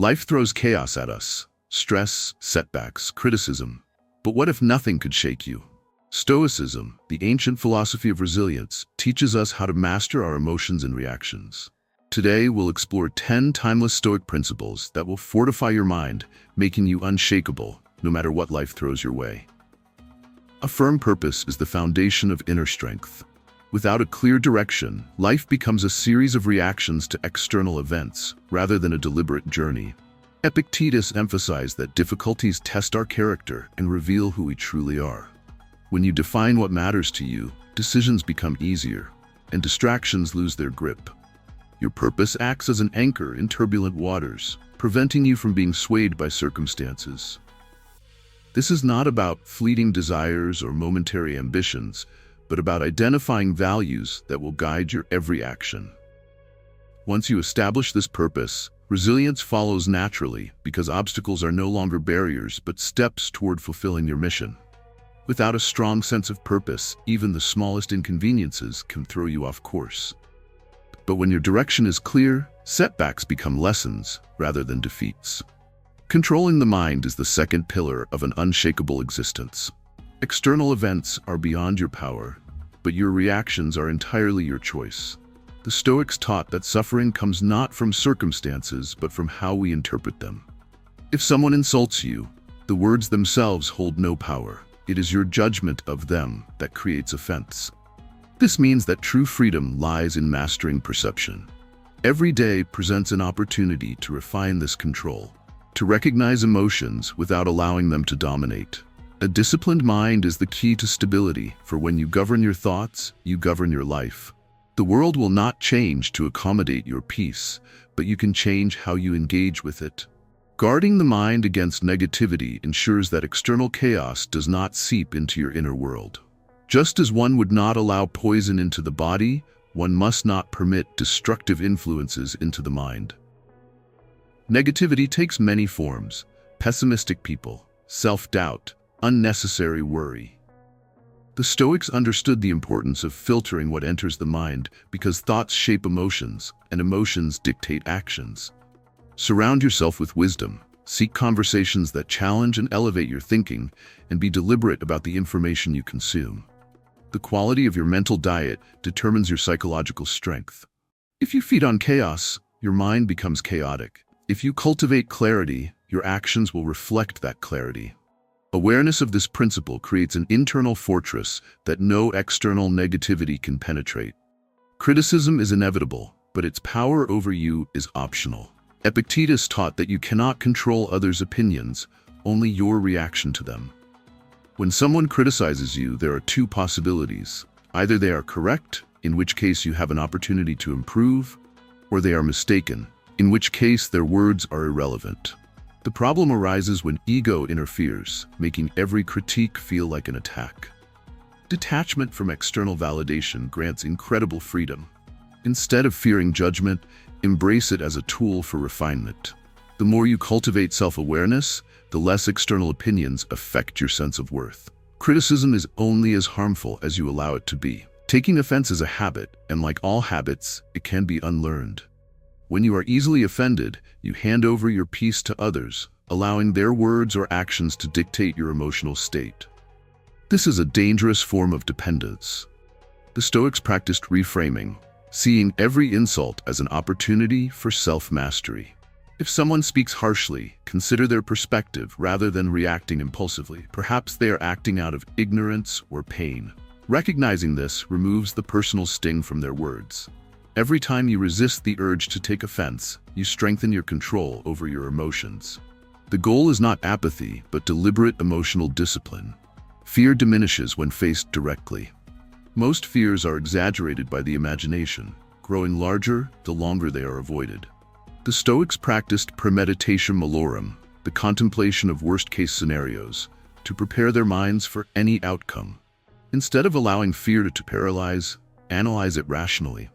Life throws chaos at us: stress, setbacks, criticism. But what if nothing could shake you? Stoicism, the ancient philosophy of resilience, teaches us how to master our emotions and reactions. Today, we'll explore 10 timeless Stoic principles that will fortify your mind, making you unshakable, no matter what life throws your way. A firm purpose is the foundation of inner strength. Without a clear direction, life becomes a series of reactions to external events, rather than a deliberate journey. Epictetus emphasized that difficulties test our character and reveal who we truly are. When you define what matters to you, decisions become easier, and distractions lose their grip. Your purpose acts as an anchor in turbulent waters, preventing you from being swayed by circumstances. This is not about fleeting desires or momentary ambitions, but about identifying values that will guide your every action. Once you establish this purpose, resilience follows naturally because obstacles are no longer barriers but steps toward fulfilling your mission. Without a strong sense of purpose, even the smallest inconveniences can throw you off course. But when your direction is clear, setbacks become lessons rather than defeats. Controlling the mind is the second pillar of an unshakable existence. External events are beyond your power, but your reactions are entirely your choice. The Stoics taught that suffering comes not from circumstances, but from how we interpret them. If someone insults you, the words themselves hold no power. It is your judgment of them that creates offense. This means that true freedom lies in mastering perception. Every day presents an opportunity to refine this control, to recognize emotions without allowing them to dominate. A disciplined mind is the key to stability, for when you govern your thoughts, you govern your life. The world will not change to accommodate your peace, but you can change how you engage with it. Guarding the mind against negativity ensures that external chaos does not seep into your inner world. Just as one would not allow poison into the body, one must not permit destructive influences into the mind. Negativity takes many forms: pessimistic people, self-doubt, unnecessary worry. The Stoics understood the importance of filtering what enters the mind because thoughts shape emotions, and emotions dictate actions. Surround yourself with wisdom, seek conversations that challenge and elevate your thinking, and be deliberate about the information you consume. The quality of your mental diet determines your psychological strength. If you feed on chaos, your mind becomes chaotic. If you cultivate clarity, your actions will reflect that clarity. Awareness of this principle creates an internal fortress that no external negativity can penetrate. Criticism is inevitable, but its power over you is optional. Epictetus taught that you cannot control others' opinions, only your reaction to them. When someone criticizes you, there are two possibilities. Either they are correct, in which case you have an opportunity to improve, or they are mistaken, in which case their words are irrelevant. The problem arises when ego interferes, making every critique feel like an attack. Detachment from external validation grants incredible freedom. Instead of fearing judgment, embrace it as a tool for refinement. The more you cultivate self-awareness, the less external opinions affect your sense of worth. Criticism is only as harmful as you allow it to be. Taking offense is a habit, and like all habits, it can be unlearned. When you are easily offended, you hand over your peace to others, allowing their words or actions to dictate your emotional state. This is a dangerous form of dependence. The Stoics practiced reframing, seeing every insult as an opportunity for self-mastery. If someone speaks harshly, consider their perspective rather than reacting impulsively. Perhaps they are acting out of ignorance or pain. Recognizing this removes the personal sting from their words. Every time you resist the urge to take offense, you strengthen your control over your emotions. The goal is not apathy, but deliberate emotional discipline. Fear diminishes when faced directly. Most fears are exaggerated by the imagination, growing larger the longer they are avoided. The Stoics practiced premeditation malorum, the contemplation of worst-case scenarios, to prepare their minds for any outcome. Instead of allowing fear to paralyze, analyze it rationally.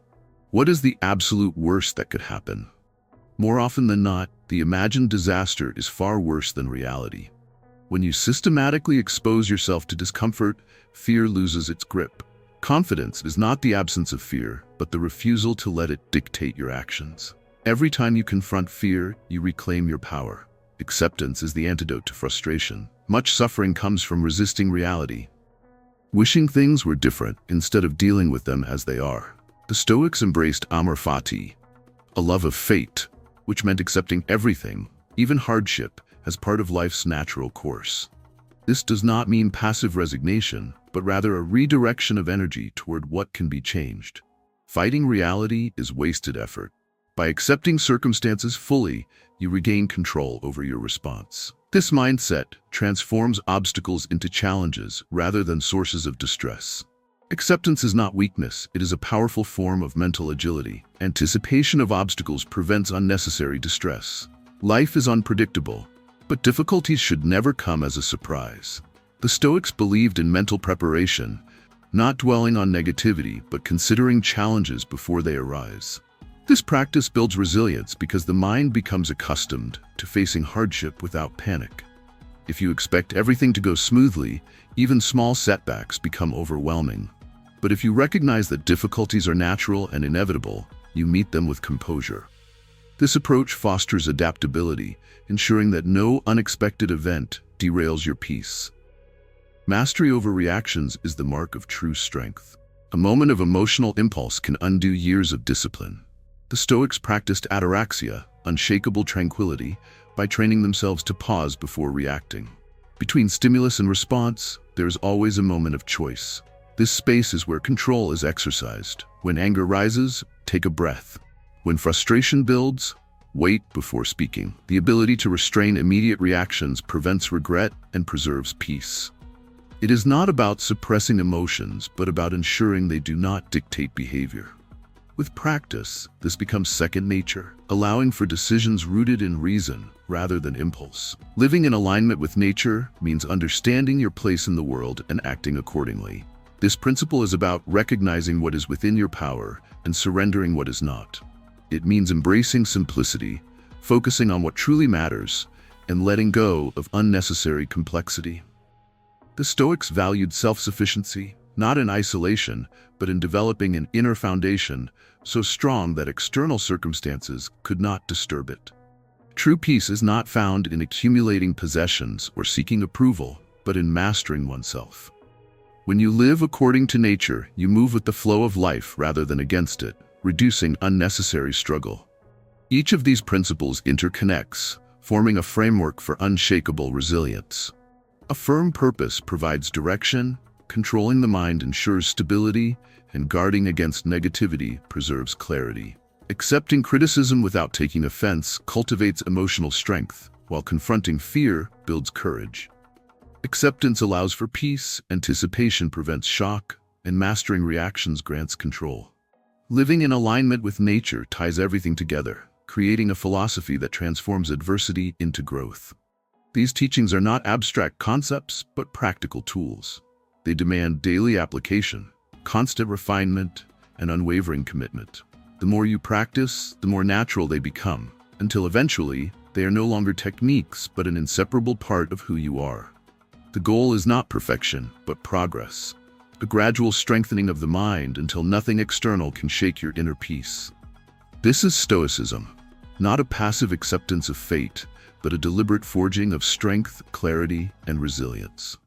What is the absolute worst that could happen? More often than not, the imagined disaster is far worse than reality. When you systematically expose yourself to discomfort, fear loses its grip. Confidence is not the absence of fear, but the refusal to let it dictate your actions. Every time you confront fear, you reclaim your power. Acceptance is the antidote to frustration. Much suffering comes from resisting reality, wishing things were different instead of dealing with them as they are. The Stoics embraced amor fati, a love of fate, which meant accepting everything, even hardship, as part of life's natural course. This does not mean passive resignation, but rather a redirection of energy toward what can be changed. Fighting reality is wasted effort. By accepting circumstances fully, you regain control over your response. This mindset transforms obstacles into challenges rather than sources of distress. Acceptance is not weakness, it is a powerful form of mental agility. Anticipation of obstacles prevents unnecessary distress. Life is unpredictable, but difficulties should never come as a surprise. The Stoics believed in mental preparation, not dwelling on negativity, but considering challenges before they arise. This practice builds resilience because the mind becomes accustomed to facing hardship without panic. If you expect everything to go smoothly, even small setbacks become overwhelming. But if you recognize that difficulties are natural and inevitable, you meet them with composure. This approach fosters adaptability, ensuring that no unexpected event derails your peace. Mastery over reactions is the mark of true strength. A moment of emotional impulse can undo years of discipline. The Stoics practiced ataraxia, unshakable tranquility, by training themselves to pause before reacting. Between stimulus and response, there is always a moment of choice. This space is where control is exercised. When anger rises, take a breath. When frustration builds, wait before speaking. The ability to restrain immediate reactions prevents regret and preserves peace. It is not about suppressing emotions, but about ensuring they do not dictate behavior. With practice, this becomes second nature, allowing for decisions rooted in reason rather than impulse. Living in alignment with nature means understanding your place in the world and acting accordingly. This principle is about recognizing what is within your power and surrendering what is not. It means embracing simplicity, focusing on what truly matters, and letting go of unnecessary complexity. The Stoics valued self-sufficiency, not in isolation, but in developing an inner foundation so strong that external circumstances could not disturb it. True peace is not found in accumulating possessions or seeking approval, but in mastering oneself. When you live according to nature, you move with the flow of life rather than against it, reducing unnecessary struggle. Each of these principles interconnects, forming a framework for unshakable resilience. A firm purpose provides direction, controlling the mind ensures stability, and guarding against negativity preserves clarity. Accepting criticism without taking offense cultivates emotional strength, while confronting fear builds courage. Acceptance allows for peace, anticipation prevents shock, and mastering reactions grants control. Living in alignment with nature ties everything together, creating a philosophy that transforms adversity into growth. These teachings are not abstract concepts, but practical tools. They demand daily application, constant refinement, and unwavering commitment. The more you practice, the more natural they become, until eventually, they are no longer techniques, but an inseparable part of who you are. The goal is not perfection, but progress, a gradual strengthening of the mind until nothing external can shake your inner peace. This is Stoicism, not a passive acceptance of fate, but a deliberate forging of strength, clarity, and resilience.